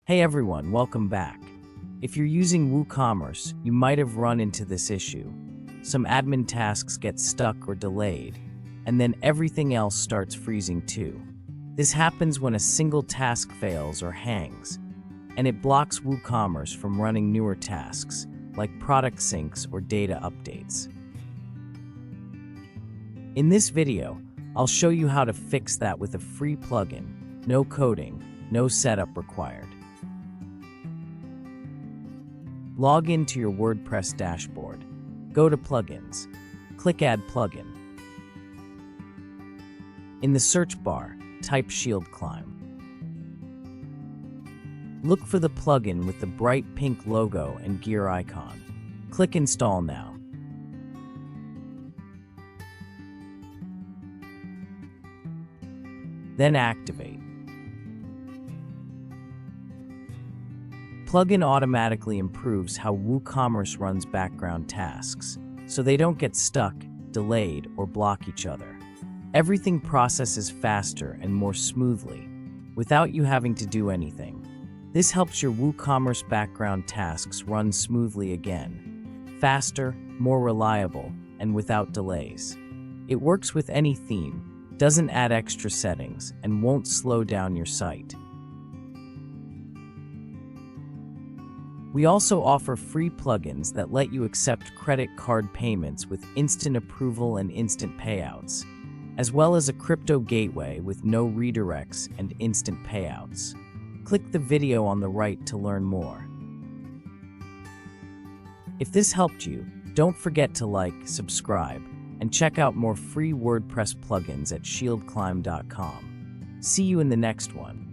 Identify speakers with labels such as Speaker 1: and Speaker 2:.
Speaker 1: Hey everyone, welcome back. If you're using WooCommerce, you might have run into this issue. Some admin tasks get stuck or delayed, and then everything else starts freezing too. This happens when a single task fails or hangs, and it blocks WooCommerce from running newer tasks, like product syncs or data updates. In this video, I'll show you how to fix that with a free plugin, no coding, no setup required. Log into your WordPress dashboard. Go to Plugins. Click Add Plugin. In the search bar, type ShieldClimb. Look for the plugin with the bright pink logo and gear icon. Click Install Now. Then activate. Plugin automatically improves how WooCommerce runs background tasks, so they don't get stuck, delayed, or block each other. Everything processes faster and more smoothly, without you having to do anything. This helps your WooCommerce background tasks run smoothly again, faster, more reliable, and without delays. It works with any theme, doesn't add extra settings, and won't slow down your site. We also offer free plugins that let you accept credit card payments with instant approval and instant payouts, as well as a crypto gateway with no redirects and instant payouts. Click the video on the right to learn more. If this helped you, don't forget to like, subscribe, and check out more free WordPress plugins at ShieldClimb.com. See you in the next one.